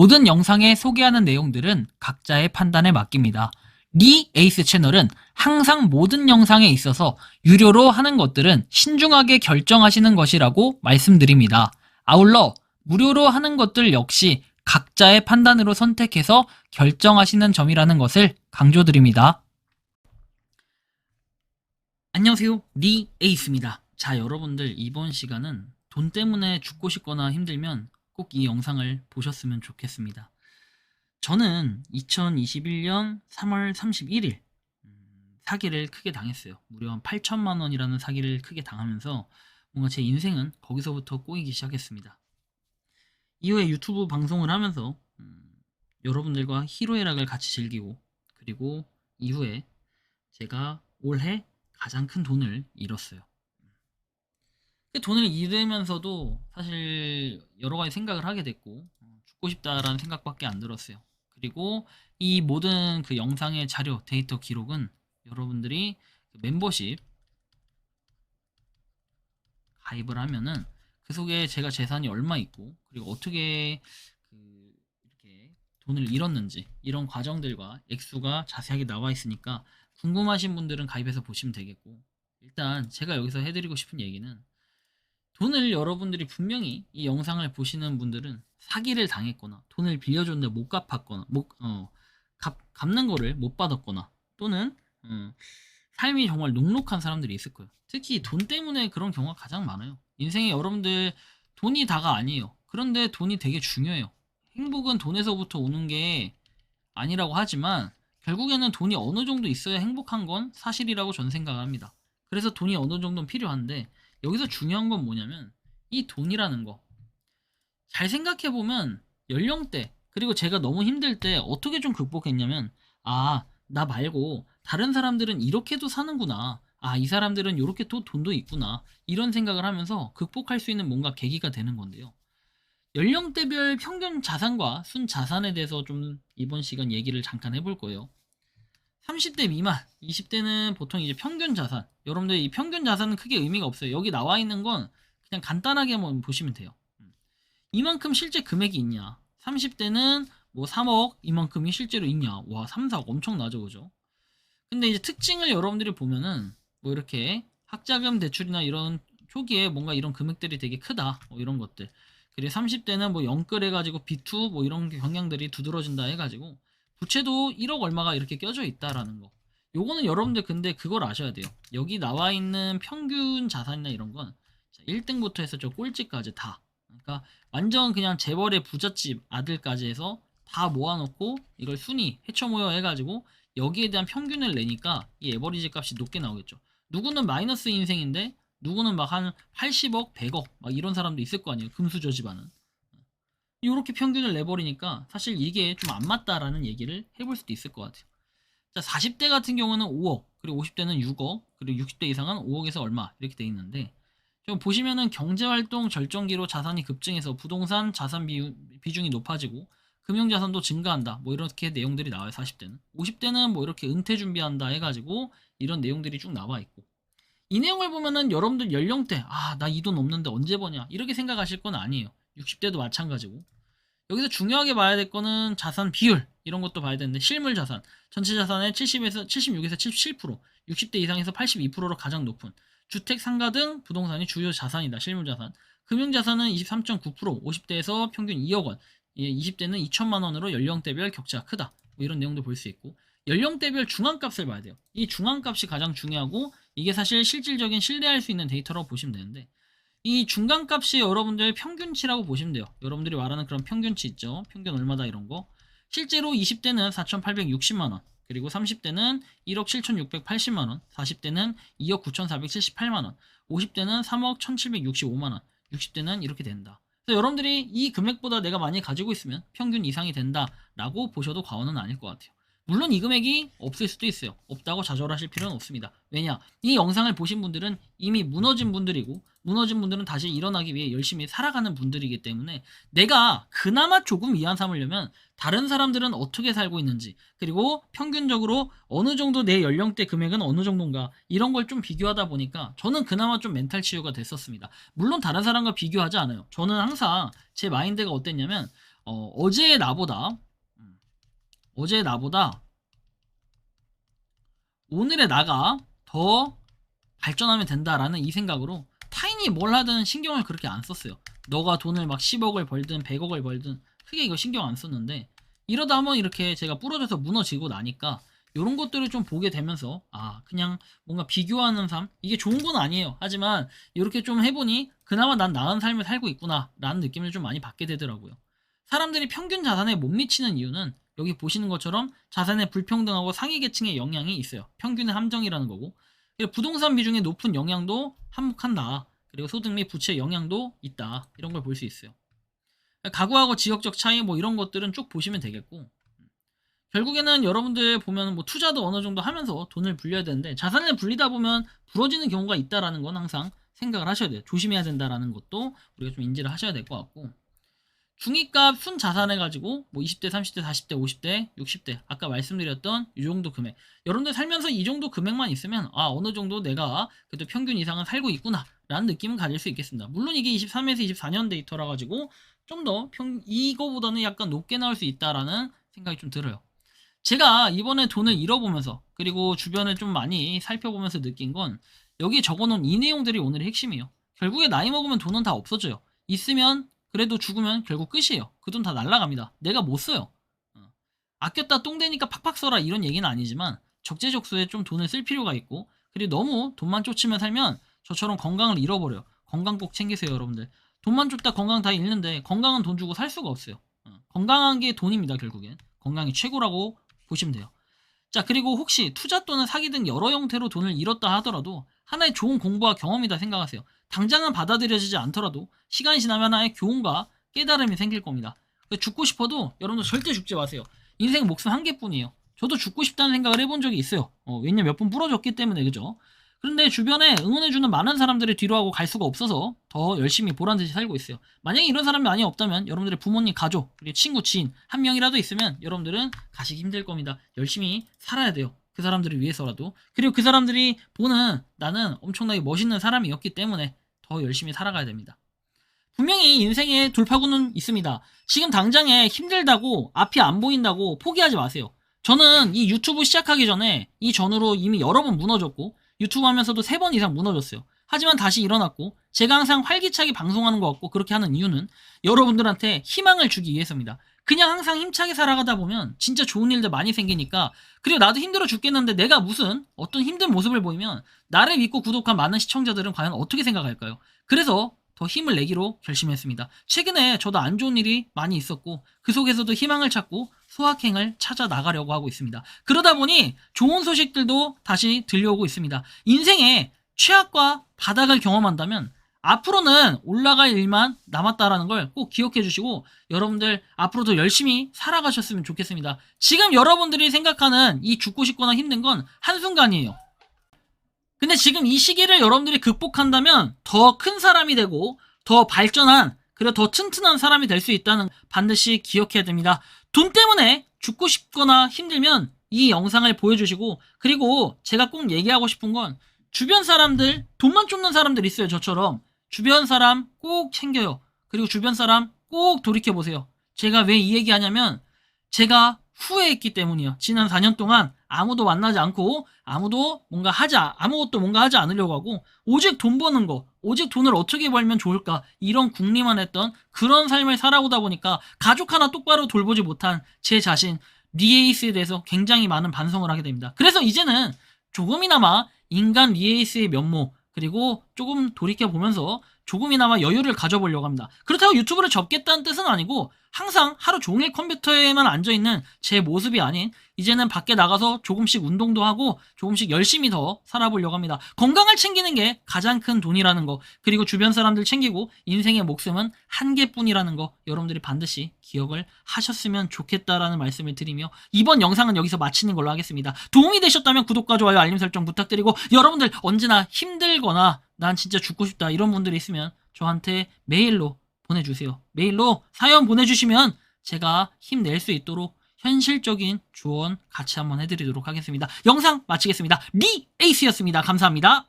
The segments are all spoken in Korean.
모든 영상에 소개하는 내용들은 각자의 판단에 맡깁니다. 리 에이스 채널은 항상 모든 영상에 있어서 유료로 하는 것들은 신중하게 결정하시는 것이라고 말씀드립니다. 아울러 무료로 하는 것들 역시 각자의 판단으로 선택해서 결정하시는 점이라는 것을 강조드립니다. 안녕하세요, 리 에이스입니다. 자, 여러분들 이번 시간은 돈 때문에 죽고 싶거나 힘들면 꼭 이 영상을 보셨으면 좋겠습니다. 저는 2021년 3월 31일 사기를 크게 당했어요. 무려 한 8천만 원이라는 사기를 크게 당하면서 뭔가 제 인생은 거기서부터 꼬이기 시작했습니다. 이후에 유튜브 방송을 하면서 여러분들과 희로애락을 같이 즐기고, 그리고 이후에 제가 올해 가장 큰 돈을 잃었어요. 돈을 잃으면서도 사실 여러 가지 생각을 하게 됐고, 죽고 싶다라는 생각밖에 안 들었어요. 그리고 이 모든 그 영상의 자료, 데이터 기록은 여러분들이 그 멤버십 가입을 하면은 그 속에 제가 재산이 얼마 있고, 그리고 어떻게 이렇게 돈을 잃었는지 이런 과정들과 액수가 자세하게 나와 있으니까 궁금하신 분들은 가입해서 보시면 되겠고, 일단 제가 여기서 해드리고 싶은 얘기는, 돈을 여러분들이 분명히 이 영상을 보시는 분들은 사기를 당했거나 돈을 빌려줬는데 못 갚았거나 갚는 거를 못 받았거나, 또는 삶이 정말 녹록한 사람들이 있을 거예요. 특히 돈 때문에 그런 경우가 가장 많아요. 인생에 여러분들 돈이 다가 아니에요. 그런데 돈이 되게 중요해요. 행복은 돈에서부터 오는 게 아니라고 하지만 결국에는 돈이 어느 정도 있어야 행복한 건 사실이라고 저는 생각합니다. 그래서 돈이 어느 정도는 필요한데, 여기서 중요한 건 뭐냐면 이 돈이라는 거, 잘 생각해보면 연령대, 그리고 제가 너무 힘들 때 어떻게 좀 극복했냐면, 나 말고 다른 사람들은 이렇게도 사는구나, 이 사람들은 이렇게 또 돈도 있구나, 이런 생각을 하면서 극복할 수 있는 뭔가 계기가 되는 건데요. 연령대별 평균 자산과 순 자산에 대해서 좀 이번 시간 얘기를 잠깐 해볼 거예요. 30대 미만, 20대는 보통 이제 평균 자산. 여러분들 이 평균 자산은 크게 의미가 없어요. 여기 나와 있는 건 그냥 간단하게 한번 보시면 돼요. 이만큼 실제 금액이 있냐? 30대는 뭐 3억 이만큼이 실제로 있냐? 와, 3, 4억 엄청나죠, 그죠? 근데 이제 특징을 여러분들이 보면은 뭐 이렇게 학자금 대출이나 이런 초기에 뭔가 이런 금액들이 되게 크다, 뭐 이런 것들. 그리고 30대는 뭐 영끌 해가지고 B2 뭐 이런 경향들이 두드러진다 해가지고 부채도 1억 얼마가 이렇게 껴져 있다라는 거. 요거는 여러분들 근데 그걸 아셔야 돼요. 여기 나와 있는 평균 자산이나 이런 건 1등부터 해서 저 꼴찌까지 다. 그러니까 완전 그냥 재벌의 부잣집 아들까지 해서 다 모아놓고 이걸 순위 해쳐 모여 해가지고 여기에 대한 평균을 내니까 이 에버리지 값이 높게 나오겠죠. 누구는 마이너스 인생인데 누구는 막 한 80억, 100억 막 이런 사람도 있을 거 아니에요. 금수저 집안은. 이렇게 평균을 내버리니까 사실 이게 좀 안 맞다라는 얘기를 해볼 수도 있을 것 같아요. 자, 40대 같은 경우는 5억, 그리고 50대는 6억, 그리고 60대 이상은 5억에서 얼마 이렇게 돼 있는데, 좀 보시면은 경제활동 절정기로 자산이 급증해서 부동산 자산 비중이 높아지고 금융자산도 증가한다, 뭐 이렇게 내용들이 나와요. 40대는. 50대는 뭐 이렇게 은퇴 준비한다 해가지고 이런 내용들이 쭉 나와 있고, 이 내용을 보면은 여러분들 연령대, 나 이 돈 없는데 언제 버냐 이렇게 생각하실 건 아니에요. 60대도 마찬가지고. 여기서 중요하게 봐야 될 거는 자산 비율, 이런 것도 봐야 되는데, 실물 자산 전체 자산의 76에서 77%, 60대 이상에서 82%로 가장 높은 주택, 상가 등 부동산이 주요 자산이다. 실물 자산. 금융 자산은 23.9%, 50대에서 평균 2억 원, 20대는 2천만 원으로 연령대별 격차가 크다. 뭐 이런 내용도 볼 수 있고, 연령대별 중앙값을 봐야 돼요. 이 중앙값이 가장 중요하고, 이게 사실 실질적인 신뢰할 수 있는 데이터라고 보시면 되는데, 이 중간값이 여러분들 평균치라고 보시면 돼요. 여러분들이 말하는 그런 평균치 있죠. 평균 얼마다 이런 거. 실제로 20대는 4,860만원, 그리고 30대는 1억 7,680만원, 40대는 2억 9,478만원, 50대는 3억 1,765만원, 60대는 이렇게 된다. 그래서 여러분들이 이 금액보다 내가 많이 가지고 있으면 평균 이상이 된다라고 보셔도 과언은 아닐 것 같아요. 물론 이 금액이 없을 수도 있어요. 없다고 좌절하실 필요는 없습니다. 왜냐? 이 영상을 보신 분들은 이미 무너진 분들이고, 무너진 분들은 다시 일어나기 위해 열심히 살아가는 분들이기 때문에, 내가 그나마 조금 위안 삼으려면 다른 사람들은 어떻게 살고 있는지, 그리고 평균적으로 어느 정도 내 연령대 금액은 어느 정도인가, 이런 걸 좀 비교하다 보니까 저는 그나마 좀 멘탈 치유가 됐었습니다. 물론 다른 사람과 비교하지 않아요. 저는 항상 제 마인드가 어땠냐면, 어제의 나보다 어제의 나보다 오늘의 나가 더 발전하면 된다라는 이 생각으로 타인이 뭘 하든 신경을 그렇게 안 썼어요. 너가 돈을 막 10억을 벌든 100억을 벌든 크게 이거 신경 안 썼는데, 이러다 한번 이렇게 제가 부러져서 무너지고 나니까 이런 것들을 좀 보게 되면서 그냥 뭔가 비교하는 삶, 이게 좋은 건 아니에요. 하지만 이렇게 좀 해보니 그나마 난 나은 삶을 살고 있구나 라는 느낌을 좀 많이 받게 되더라고요. 사람들이 평균 자산에 못 미치는 이유는 여기 보시는 것처럼 자산의 불평등하고 상위 계층의 영향이 있어요. 평균의 함정이라는 거고, 그리고 부동산 비중의 높은 영향도 한몫한다. 그리고 소득 및 부채 영향도 있다. 이런 걸 볼 수 있어요. 가구하고 지역적 차이 뭐 이런 것들은 쭉 보시면 되겠고, 결국에는 여러분들 보면 뭐 투자도 어느 정도 하면서 돈을 불려야 되는데, 자산을 불리다 보면 부러지는 경우가 있다라는 건 항상 생각을 하셔야 돼요. 조심해야 된다라는 것도 우리가 좀 인지를 하셔야 될 것 같고, 중위값 순 자산해 가지고 뭐 20대, 30대, 40대, 50대, 60대 아까 말씀드렸던 이 정도 금액, 여러분들 살면서 이 정도 금액만 있으면 어느 정도 내가 그래도 평균 이상은 살고 있구나 라는 느낌은 가질 수 있겠습니다. 물론 이게 23에서 24년 데이터라 가지고 좀 더 이거보다는 약간 높게 나올 수 있다라는 생각이 좀 들어요. 제가 이번에 돈을 잃어보면서 그리고 주변을 좀 많이 살펴보면서 느낀 건, 여기에 적어놓은 이 내용들이 오늘의 핵심이에요. 결국에 나이 먹으면 돈은 다 없어져요. 있으면 그래도 죽으면 결국 끝이에요. 그 돈 다 날라갑니다. 내가 못 써요. 아꼈다 똥되니까 팍팍 써라 이런 얘기는 아니지만, 적재적소에 좀 돈을 쓸 필요가 있고, 그리고 너무 돈만 쫓으면 살면 저처럼 건강을 잃어버려요. 건강 꼭 챙기세요, 여러분들. 돈만 쫓다 건강 다 잃는데 건강은 돈 주고 살 수가 없어요. 건강한 게 돈입니다. 결국엔 건강이 최고라고 보시면 돼요. 자, 그리고 혹시 투자 또는 사기 등 여러 형태로 돈을 잃었다 하더라도 하나의 좋은 공부와 경험이다 생각하세요. 당장은 받아들여지지 않더라도 시간이 지나면 하나의 교훈과 깨달음이 생길 겁니다. 죽고 싶어도 여러분들 절대 죽지 마세요. 인생 목숨 한 개뿐이에요. 저도 죽고 싶다는 생각을 해본 적이 있어요. 왜냐면 몇 번 부러졌기 때문에, 그죠? 그런데 주변에 응원해주는 많은 사람들을 뒤로하고 갈 수가 없어서 더 열심히 보란듯이 살고 있어요. 만약에 이런 사람이 많이 없다면 여러분들의 부모님, 가족, 그리고 친구, 지인 한 명이라도 있으면 여러분들은 가시기 힘들 겁니다. 열심히 살아야 돼요. 그 사람들을 위해서라도. 그리고 그 사람들이 보는 나는 엄청나게 멋있는 사람이었기 때문에 더 열심히 살아가야 됩니다. 분명히 인생에 돌파구는 있습니다. 지금 당장에 힘들다고 앞이 안 보인다고 포기하지 마세요. 저는 이 유튜브 시작하기 전에 이 전후로 이미 여러 번 무너졌고, 유튜브 하면서도 3번 이상 무너졌어요. 하지만 다시 일어났고, 제가 항상 활기차게 방송하는 것 같고 그렇게 하는 이유는 여러분들한테 희망을 주기 위해서입니다. 그냥 항상 힘차게 살아가다 보면 진짜 좋은 일들 많이 생기니까, 그리고 나도 힘들어 죽겠는데 내가 무슨 어떤 힘든 모습을 보이면 나를 믿고 구독한 많은 시청자들은 과연 어떻게 생각할까요? 그래서 더 힘을 내기로 결심했습니다. 최근에 저도 안 좋은 일이 많이 있었고 그 속에서도 희망을 찾고 소확행을 찾아 나가려고 하고 있습니다. 그러다 보니 좋은 소식들도 다시 들려오고 있습니다. 인생에 최악과 바닥을 경험한다면 앞으로는 올라갈 일만 남았다라는 걸 꼭 기억해 주시고, 여러분들 앞으로도 열심히 살아가셨으면 좋겠습니다. 지금 여러분들이 생각하는 이 죽고 싶거나 힘든 건 한순간이에요. 근데 지금 이 시기를 여러분들이 극복한다면 더 큰 사람이 되고 더 발전한, 그리고 더 튼튼한 사람이 될 수 있다는 반드시 기억해야 됩니다. 돈 때문에 죽고 싶거나 힘들면 이 영상을 보여주시고, 그리고 제가 꼭 얘기하고 싶은 건, 주변 사람들, 돈만 쫓는 사람들 있어요. 저처럼 주변 사람 꼭 챙겨요. 그리고 주변 사람 꼭 돌이켜보세요. 제가 왜 이 얘기하냐면 제가 후회했기 때문이에요. 지난 4년 동안 아무도 만나지 않고 아무것도 뭔가 하지 않으려고 하고 오직 돈 버는 거, 오직 돈을 어떻게 벌면 좋을까, 이런 궁리만 했던 그런 삶을 살아오다 보니까 가족 하나 똑바로 돌보지 못한 제 자신, 리에이스에 대해서 굉장히 많은 반성을 하게 됩니다. 그래서 이제는 조금이나마 인간 리에이스의 면모, 그리고 조금 돌이켜보면서 조금이나마 여유를 가져보려고 합니다. 그렇다고 유튜브를 접겠다는 뜻은 아니고, 항상 하루 종일 컴퓨터에만 앉아있는 제 모습이 아닌, 이제는 밖에 나가서 조금씩 운동도 하고 조금씩 열심히 더 살아보려고 합니다. 건강을 챙기는 게 가장 큰 돈이라는 거, 그리고 주변 사람들 챙기고 인생의 목숨은 한 개뿐이라는 거 여러분들이 반드시 기억을 하셨으면 좋겠다라는 말씀을 드리며, 이번 영상은 여기서 마치는 걸로 하겠습니다. 도움이 되셨다면 구독과 좋아요, 알림 설정 부탁드리고, 여러분들 언제나 힘들거나 난 진짜 죽고 싶다 이런 분들이 있으면 저한테 메일로 보내주세요. 메일로 사연 보내주시면 제가 힘낼 수 있도록 현실적인 조언 같이 한번 해드리도록 하겠습니다. 영상 마치겠습니다. 리에이스였습니다. 감사합니다.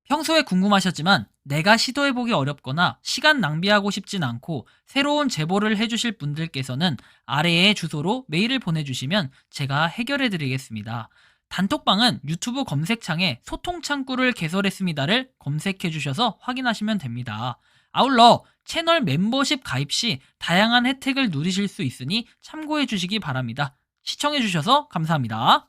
평소에 궁금하셨지만 내가 시도해보기 어렵거나 시간 낭비하고 싶진 않고 새로운 제보를 해주실 분들께서는 아래의 주소로 메일을 보내주시면 제가 해결해드리겠습니다. 단톡방은 유튜브 검색창에 소통창구를 개설했습니다를 검색해주셔서 확인하시면 됩니다. 아울러 채널 멤버십 가입 시 다양한 혜택을 누리실 수 있으니 참고해주시기 바랍니다. 시청해주셔서 감사합니다.